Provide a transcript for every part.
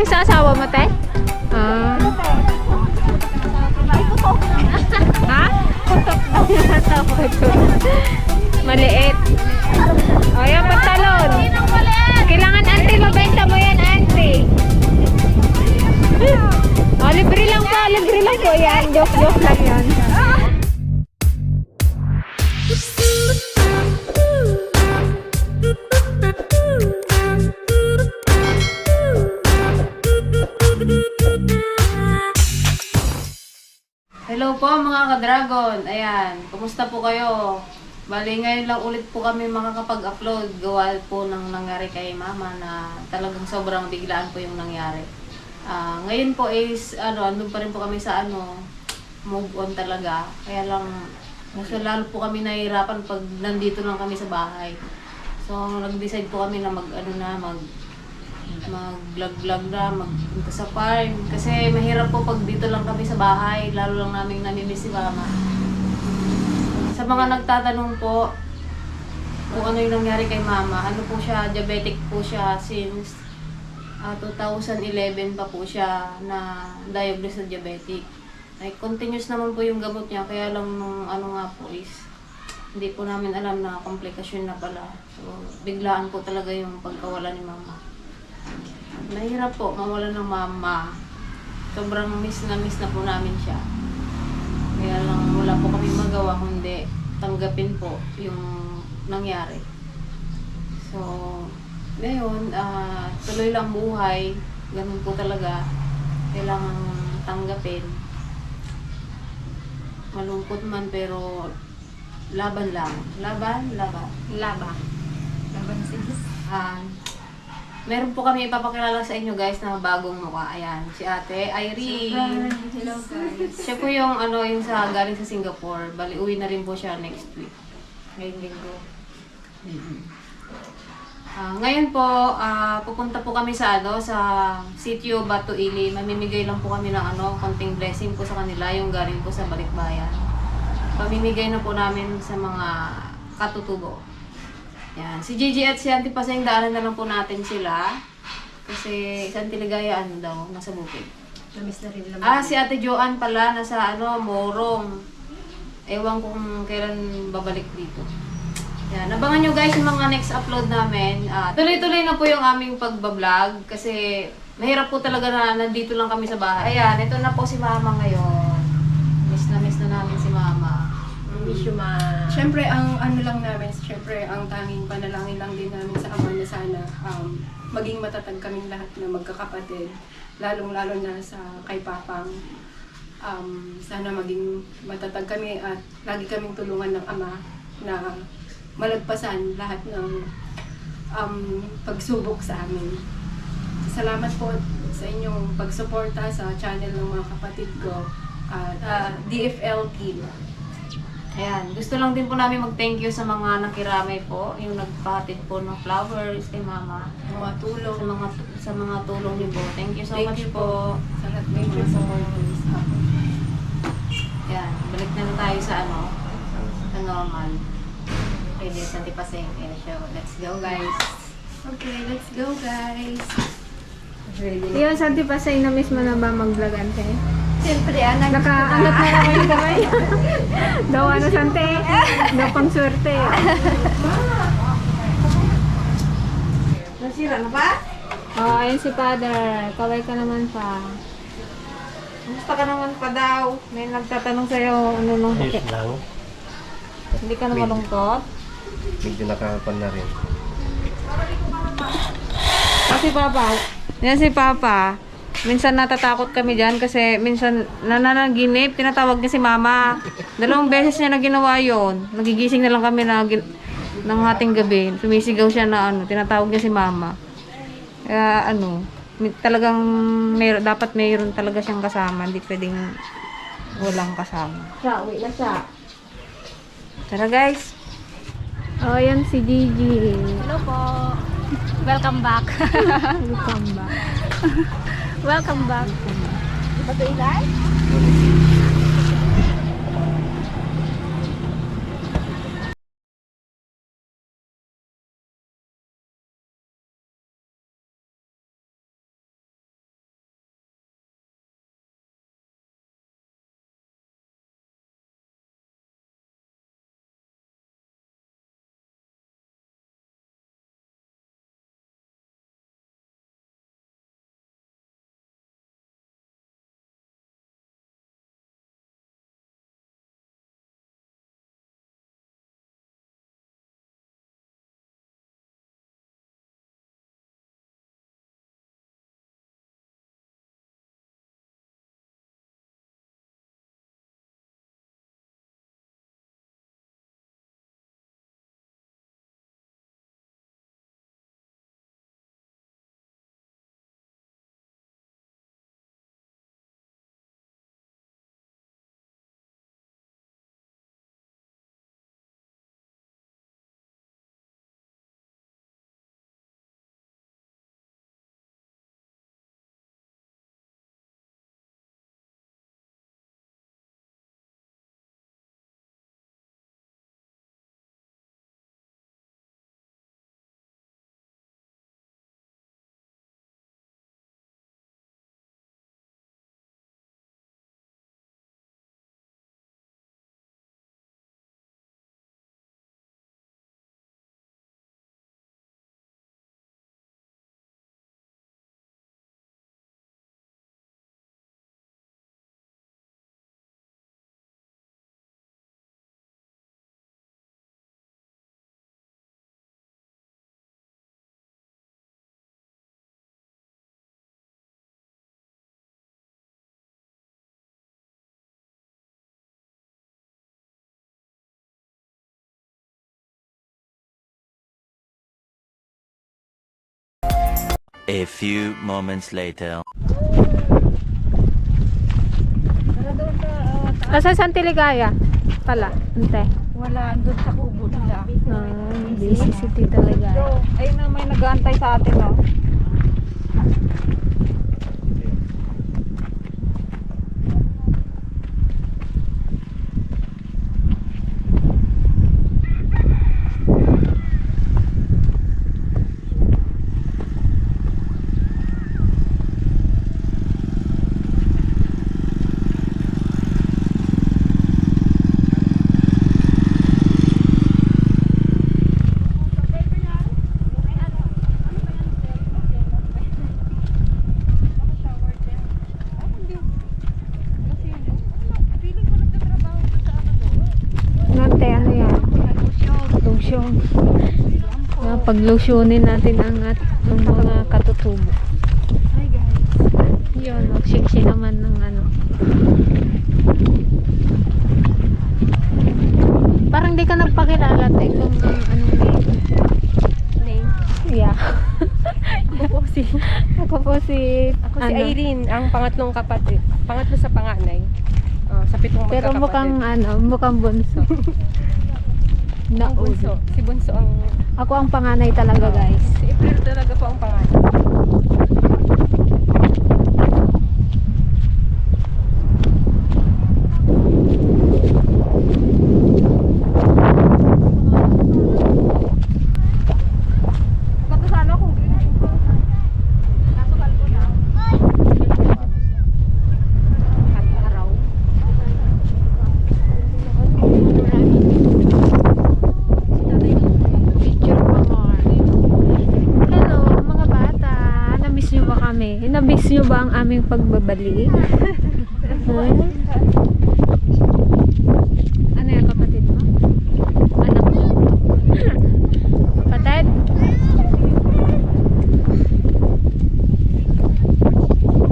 malaki sa asawa mo, te? Ah. Ha? Maliit. O, yan, pantalon. Kailangan, ante, mabenta mo yan, ante. O, libre lang po, yan. Joke lang yan. Hello po mga ka-dragon. Ayan, kumusta po kayo? Bali ngayon lang ulit po kami makakapag-upload gawa po ng nangyari kay mama na talagang sobrang biglaan po yung nangyari. Ngayon po is andun pa rin po kami sa move on talaga. Kaya lang mas lalo po kami nahihirapan pag nandito lang kami sa bahay. So nag-decide po kami na mag-vlog na, magpunta sa farm. Kasi mahirap po pag dito lang kami sa bahay, lalo lang namin namimiss si mama. Sa mga nagtatanong po kung ano yung nangyari kay mama, ano po siya, diabetic po siya since 2011 pa po siya na diagnosed na diabetic. Ay, continuous naman po yung gamot niya, kaya lang nung nga po is hindi po namin alam na komplikasyon na pala. So, biglaan po talaga yung pagkawala ni mama. Mahirap po mawala ng mama. Sobrang miss na po namin siya. Kaya lang wala po kami magawa kundi tanggapin po yung nangyari. So, ngayon, tuloy lang buhay. Ganun po talaga. Kailangan tanggapin. Malungkot man pero laban lang. Laban. Laban sis. Meron po kami ipapakilala sa inyo guys na bagong mukha. Ayan, si Ate Irene. Hello guys. Siya po yung yung galing sa Singapore. Bali, uwi na rin po siya next week. Ngayong linggo. Ngayon po, pupunta po kami sa Sitio Batuili. Mamimigay lang po kami ng konting blessing po sa kanila, yung galing po sa Balikbayan. Pamimigay na po namin sa mga katutubo. Yan. Si Gigi at si Auntie Paseng, daanan na lang po natin sila. Kasi si Auntie Ligaya, nasa bukid. Namiss na rin naman. Si Ate Joanne pala, nasa Morong. Ewan kung kailan babalik dito. Yan. Abangan nyo guys yung mga next upload namin. Tuloy-tuloy na po yung aming pagbablog. Kasi mahirap po talaga na nandito lang kami sa bahay. Ayan, ito na po si Mama ngayon. Miss na namin si Mama. Miss you, ma. Siyempre, ang ang tanging panalangin lang din namin sa Ama na sana maging matatag kaming lahat na magkakapatid, lalong-lalo na sa kay Papang. Sana maging matatag kami at lagi kaming tulungan ng Ama na malagpasan lahat ng pagsubok sa amin. Salamat po sa inyong pagsuporta sa channel ng mga kapatid ko at DFL team. Ayan, gusto lang din po namin mag-thank you sa mga nakiramay po, yung nagpahatid po ng flowers kay Mama. Mga tulong. Sa mga tulong niyo po. Thank you so Thank much you po. sa lahat ng mga supporters. Ayan, balik na tayo sa normal. Okay, this Auntie Paseng. Let's go guys. Okay, let's go guys. Yun, sa Auntie Paseng, na-miss mo na ba mag-vlog, ante? Siyempre, Nakaangat na naman yung kamay. Daw sante. Daw pang swerte. Nasira na ba? Ayun si Father. Kaway ka naman pa. Gusto ka naman pa daw. May nagtatanong sa'yo, ano nung Ayos lang. hindi ka na malungkot? Medyo nakakapan na rin. Kasi yan si Papa, minsan natatakot kami dyan kasi minsan nananaginip, tinatawag niya si Mama. 2 beses niya na ginawa yun. Nagigising na lang kami ng hating gabi. Sumisigaw siya na tinatawag niya si Mama. Kaya talagang dapat mayroon talaga siyang kasama. Hindi pwedeng walang kasama. Uwi na siya. Tara guys. Yan si Gigi. Hello po. Welcome back. Welcome back. Welcome back. Ulit. A few moments later. Nasa San Tiligaya pala, ante. Wala, doon sa kubo nila. Busy si Tita Ligaya. Ayun na, may nag-aantay sa atin, oh. Nante, ano yan? Lotion. Pag-lotionin natin ang mga katutubo. Hi guys. Yun, magsiksi naman ng ano. Parang di ka nagpakilala, te, kung anong name. Yeah. Ako po si Ako si Irene, ang pangatlong kapatid. Pangatlo sa panganay. Sa 7 magkakapatid. Pero mukhang bunso. Ang bunso. Si bunso ang... Ako ang panganay talaga, guys. Si April talaga po ang panganay. Picture pa more. Hello, mga bata. Na-miss nyo ba kami? Na-miss nyo ba ang aming pagbabalik? Ano yan, kapatid mo? Anak mo? Kapatid?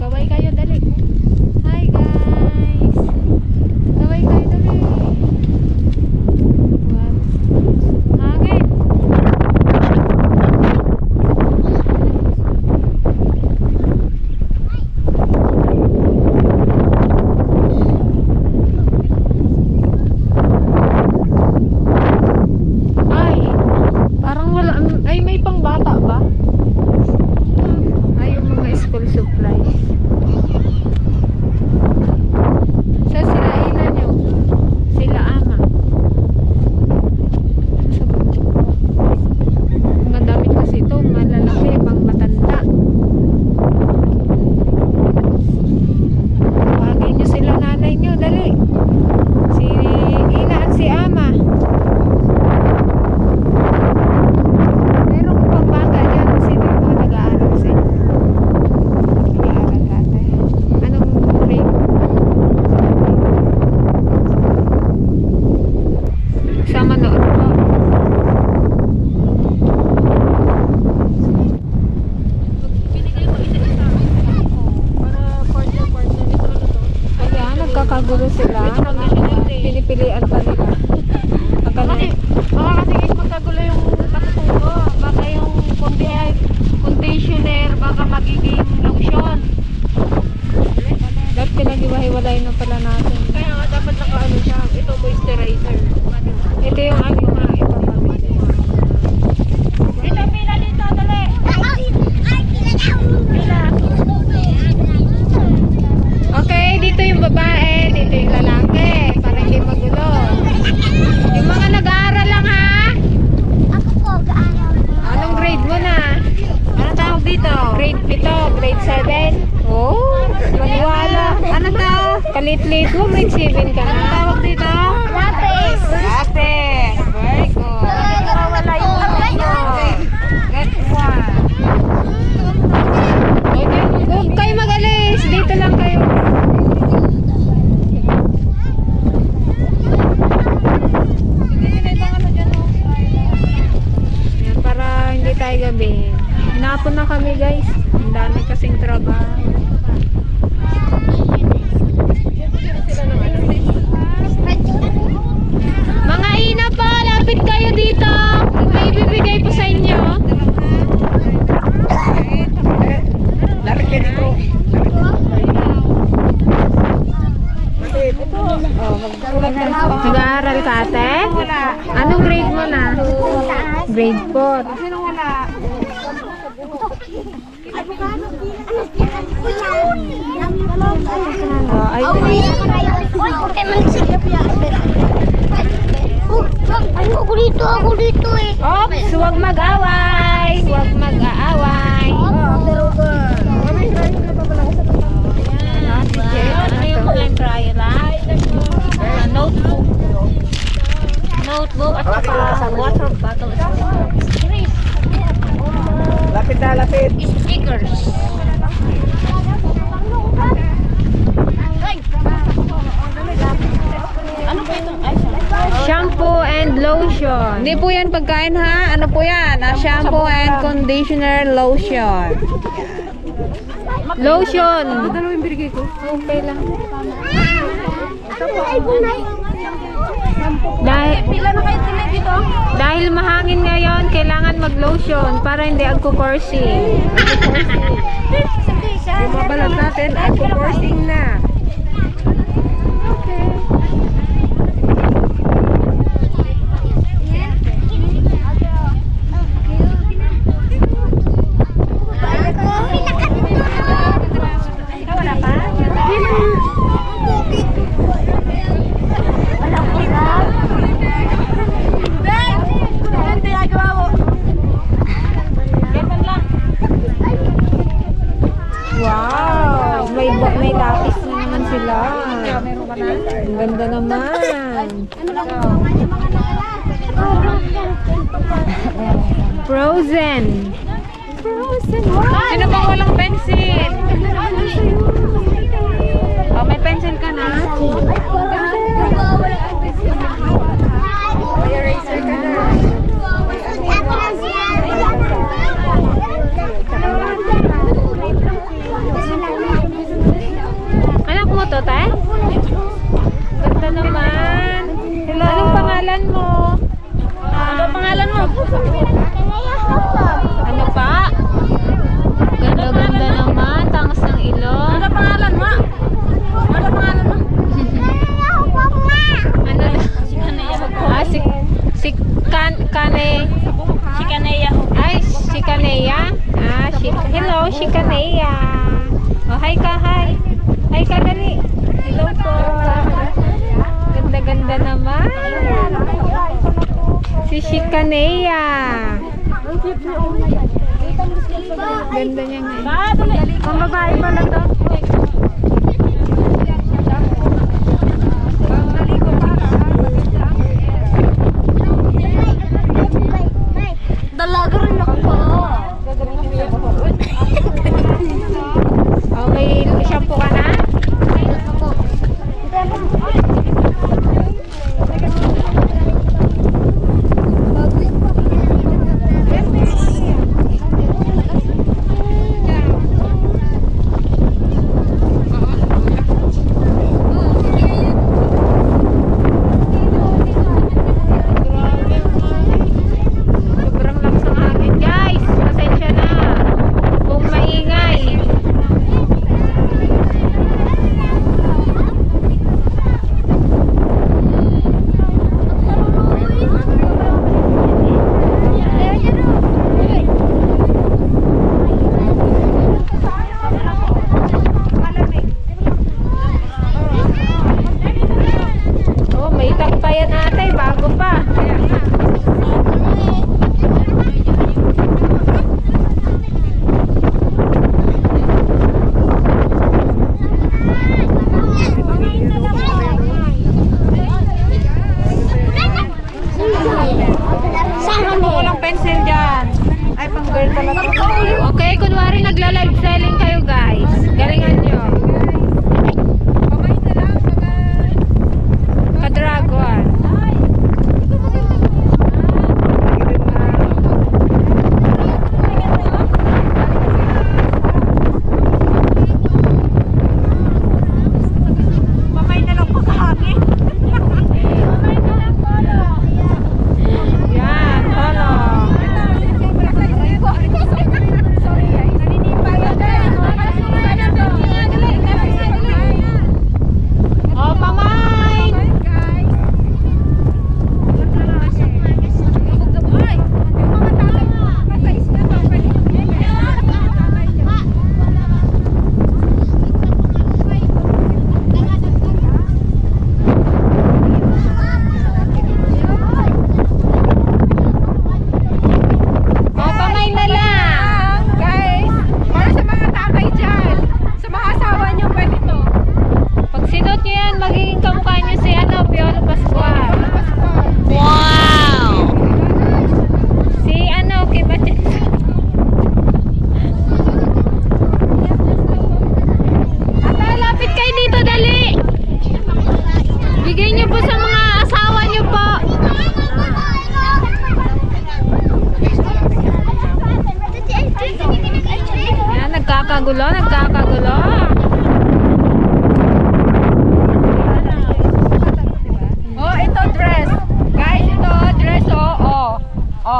Kaway kayo, dali. Hi, guys. Kaway kayo, dali. What? Hangin. Ay, parang wala. Ay, may pangbata ba? Ay, yung mga school supplies. Sa sila ina nyo? Sila ama. Sa mga damit kasi ito, malalaki, pang matanda. Tawagin nyo sila nanay nyo, dali. Si ina at si ama. Meron pang bata dyan, sino yung mga nag-aaral sa inyo? Nag-aaral ate. Anong grade? Sama noon po. Kaya nagkakagulo sila. Pinipilian pa nila. Baka kasi magkagulo yung katutubo. Baka yung conditioner, baka magiging lotion. Dapat pinag-iwahiwalay na pala natin. Kaya nga dapat naka-ano siya. Ito moisturizer. Ito yung aming mga ipapamili. Dito, pila dito, dali. Pila. Okay, dito yung babae, dito yung lalaki. Para hindi magulo. Yung mga nag-aaral lang ha? Anong grade mo na? Anong tawag dito? Grade 7, grade 7? Oh, maniwala. Ano to? Kalit-lit mo, grade 7 ka na. Anong tawag dito? Lapis. Lapis. Very good. Nakawala yung inyo. Get one. Huwag kayo mag-alis. Dito lang kayo. Yan, para hindi tayo gabihin. Hinapon na kami guys. Ang dami kasing trabaho. Mga ina po, lapit kayo dito. May ibibigay po sa inyo. Nag-aaral ka, ate? Anong grade mo na? Grade 4. Sinong wala? Ay, Ako dito eh. Ops, huwag mag-away. Huwag mag-aaway. Ano yung time trial, ha? Notebook. Notebook at saka water bottle. Lapit na, lapit. Stickers. Shampoo and lotion. Hindi po yan pagkain ha. Ano po yan? Shampoo and conditioner lotion. Lotion. Okay lang. Dahil mahangin ngayon, kailangan mag-lotion para hindi agkukursing. Yung mga balat natin ay coursing na. Wow! May lapis na naman sila. Ang ganda naman. Frozen. Sino bang walang pencil? Oh, may pencil ka na? Anak mo to, te? Ganda naman. Hello. Anong pangalan mo? Anong pangalan mo? Ano pa? Ganda-ganda naman. Tangos ng ilong. Ano pangalan mo? Ano pangalan mo? Ano na? Si Kane. Si Kaneya. Ay, si Kaneya? Hello, si Kaneya. Oh, hi ka, hi. Hi ka, dali. Hello po. Ganda-ganda naman. Si Shikaneya. Ganda niya nga. Ang babae pa lang to. Dalaga rin ako. Oh, may shampoo ka na? Sobrang lakas ng hangin. Guys, pasensya na. Kung maingay. Oh, may tag pa yan ate. Bago pa. Sino bang walang pencil dyan? Ay, pang girl talaga. Okay, kunwari nagla-live selling kayo guys. Galingan nyo. Kadragon. Yan, holo.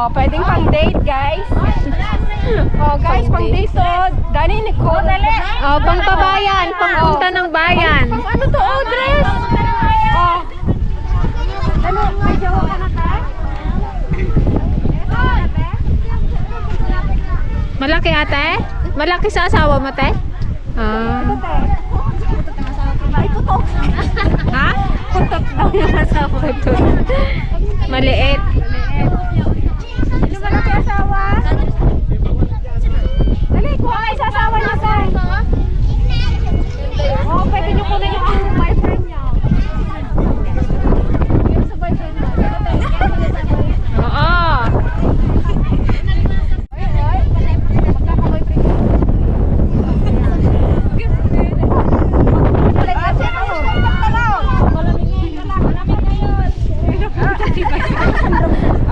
Oh, pwedeng pang date, guys. Oh, guys, pang date to. Dani, Nicole. Oh, pangpabayan, pangpunta ng bayan. Ano to, oh, dress? Oh. Ano, may jowa ka na tayo? Malaki ate? Malaki sa asawa mo, te? Ah. Ay, puto. Ha? Putot daw yung asawa. Maliit. Sino ba na asawa? Dali, kuha kayo sa asawa niya, sir. Oh, pwede niyo kunin yung boyfriend niya. Sa boyfriend niya. Oo.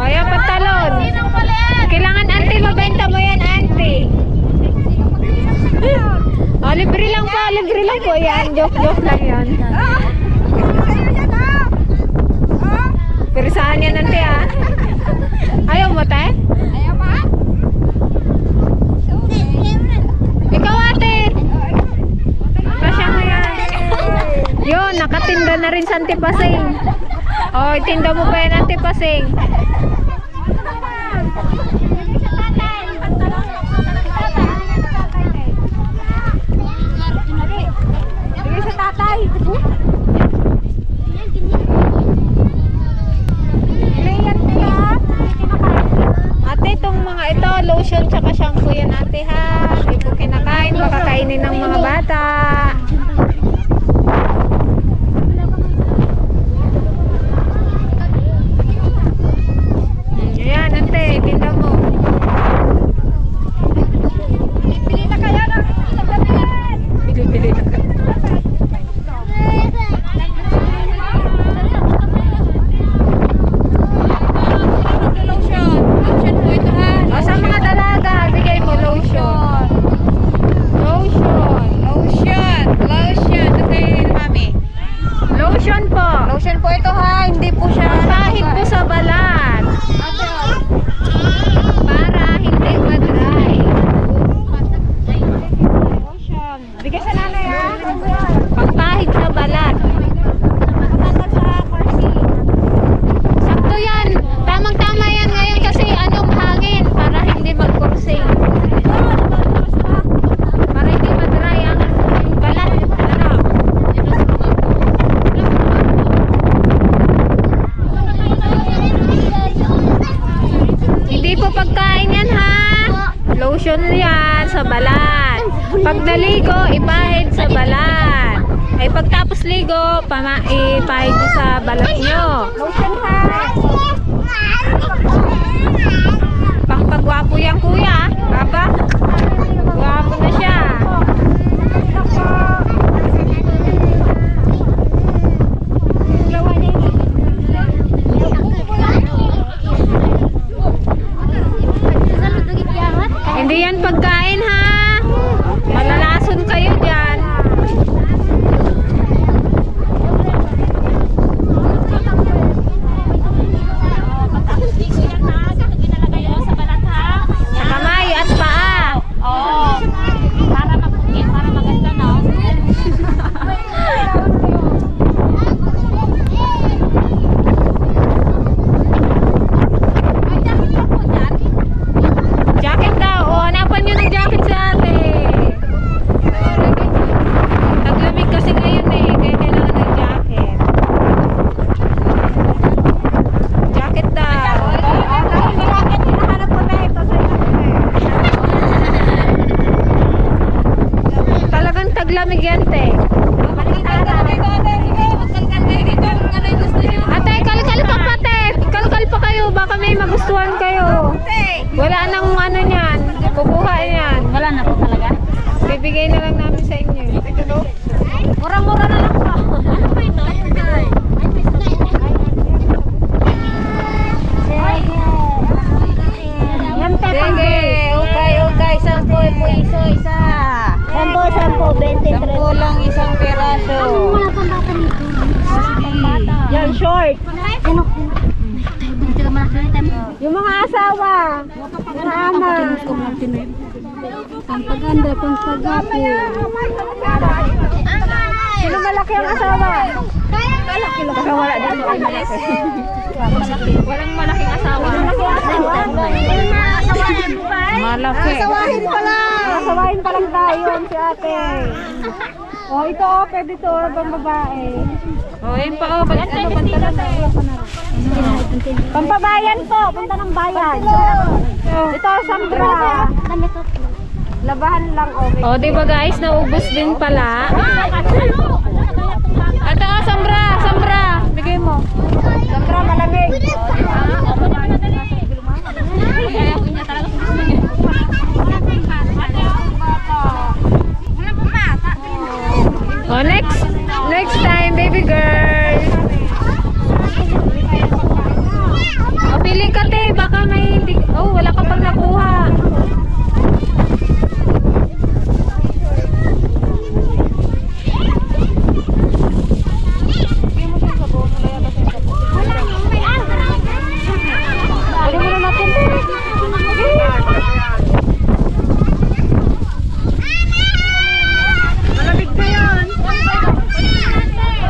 O, yan, pantalon. Kailangan, auntie, mabenta mo yan, auntie. O, libre lang po yan. Joke lang yan. Pero saan yan, auntie, ah? Ayaw mo, te? Ikaw, ate. Kasya mo yan. Yun, nakatinda na rin sa Antipasing. O, itinda mo pa yan, Antipasing. Bigay sa tatay. Ate, itong mga ito, lotion tsaka shampoo yan, ate, ha? Hindi po kinakain, baka kainin ng mga bata. Ayan, ate, tinda mo. Bili na kayo ng Bili-bili na ka. Lotion po ito ha. O, sa mga dalaga, bigay mo lotion. Lotion. Ito kay mami. Lotion po. Lotion po ito ha. Hindi po siya. Pahid po sa balat. Para hindi ma-dry. Bigay sa nanay, ha? Pagpahid sa balat. Sakto yan. Tamang-tama yan ngayon kasi anong hangin para hindi magkursing. Para hindi ma-dry ang balat. Ano? Hindi po pagkain yan, ha? Lotion yan sa balat. Pag naligo, ipahid sa balat. Ay pagtapos ligo, ipahid nyo sa balat nyo. Lotion, ha? Pagpagwapo yan, kuya. Baba. Gwapo na siya. Hindi yan pagkain, ha? Malalason kayo dyan. Sa kamay at paa. Jacket daw. O, hanapan nyo ng jacket sa ate. Taglamig kasi ngayon eh. Kaya kailangan ng jacket. Jacket daw. Talagang taglamig yan, te. Ate, kalkal pa pa, te. Kalkal pa kayo. Baka may magustuhan kayo. Wala nang ano niyan. Kukuha niyan. Wala na po talaga? Bibigay na lang namin sa inyo. Mura-mura na lang pa. Ano ba ito? Yan te, Sige. Okay. 10 po isa. 10, 20, 10 lang isang peraso. Wala pang bata nito. Yan, short. Ano? Tayo, tayo, tayo, Yung mga asawa. Mga ama. Pampaganda, pampagapi. Sino malaki ang asawa? Malaki lang. Baka wala dito ay malaki. Walang malaking asawa. Malaki. Asawahin pa lang tayo si ate. Oh, ito oh, pwede to bang babae. Oh, yun pa. Oh, ano, pantalan na. Pampabayan po, punta ng bayan. Ito, Sandra. Labahan lang, okay. Oh, di ba guys, naubos din pala. Ito, Sambra, Sambra. Bigay mo. Sandra, malamig. Oh, next time, baby girl. Oh, pili ka, te. Baka may hindi. Oh, wala ka pang nakuha.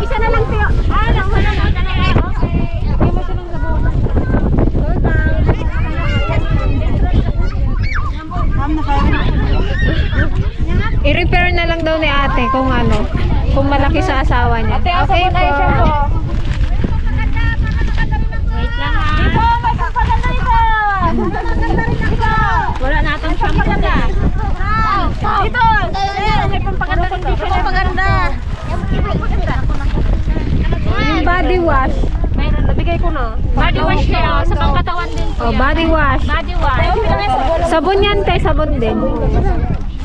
Isa na lang tayo. I-repair na lang daw ni ate kung ano. Kung malaki sa asawa niya. Ate, Okay po. Wait lang ha. Ito, may pampaganda ito. Wala na itong shampoo na. Ito, may pampaganda dito. Pampaganda. Yung body wash. Mayroon, nabigay ko na. Body wash kayo, sa pangkatawan din po Oh, yan. body wash. Body wash. Sabon yan, te. Sabon din.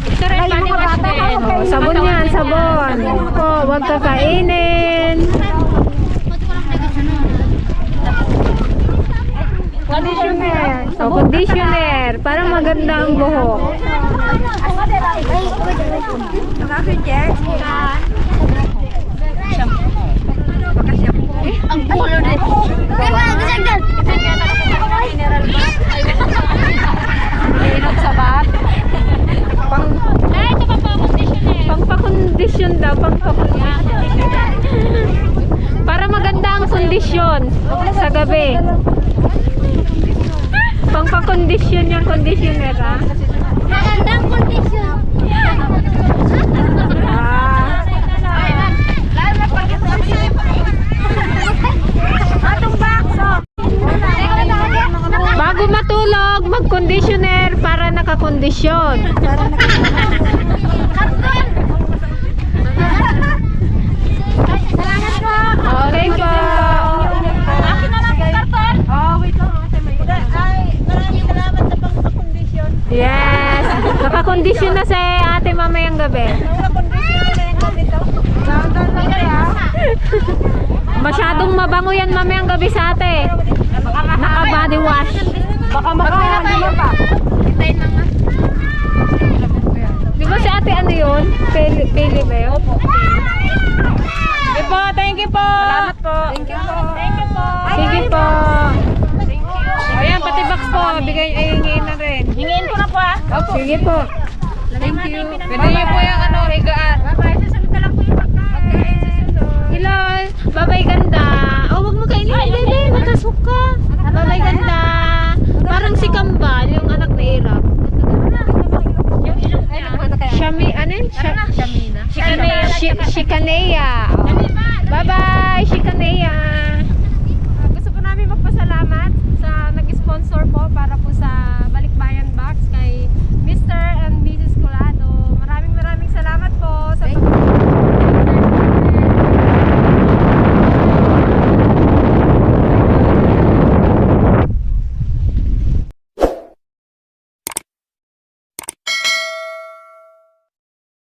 Ito rin body wash din. Oh, sabon yan, sabon. Oh, wag kakainin. Conditioner. Oh, conditioner. Para maganda ang buhok. Ang pulo din. Kaya gisagdan. Mineral ba? Inom sa bath. Ay, ito pa conditioner. Pangpakondisyon daw, pangpakondisyon. Para maganda ang kondisyon sa gabi. Pangpakondisyon yung conditioner, ha? Magandang kondisyon. Ah. Bago matulog, mag-conditioner para nakakondisyon. Salamat po. Okay po. Akin na lang yung karton. Maraming salamat sa pang-kondisyon. Yes. Nakakondisyon na sa ate mamayang gabi. Masyadong mabango yan mamayang gabi sa ate. Naka-body wash. Baka hindi mo pa. Hintayin lang na. Di ba si ate ano yun? Pili ba yun? Okay po, thank you po. Salamat po. Thank you po. Thank you po. Sige po. Thank you. Ayan, pati box po. Bigay, ay hingin na rin. Hingin ko na po ah. Sige po. Thank you. Pwede niyo po yung ano, higaan. Bye-bye. Sasabi ka lang po yung pagkain. Hello. Bye-bye ganda. Oh, wag mo kainin. Dali, matasok ka. Bye-bye ganda. Parang si Kambal, yung anak ni Irap. Yung ilong niya. Shami, ano yun? Shamina. Shikanea.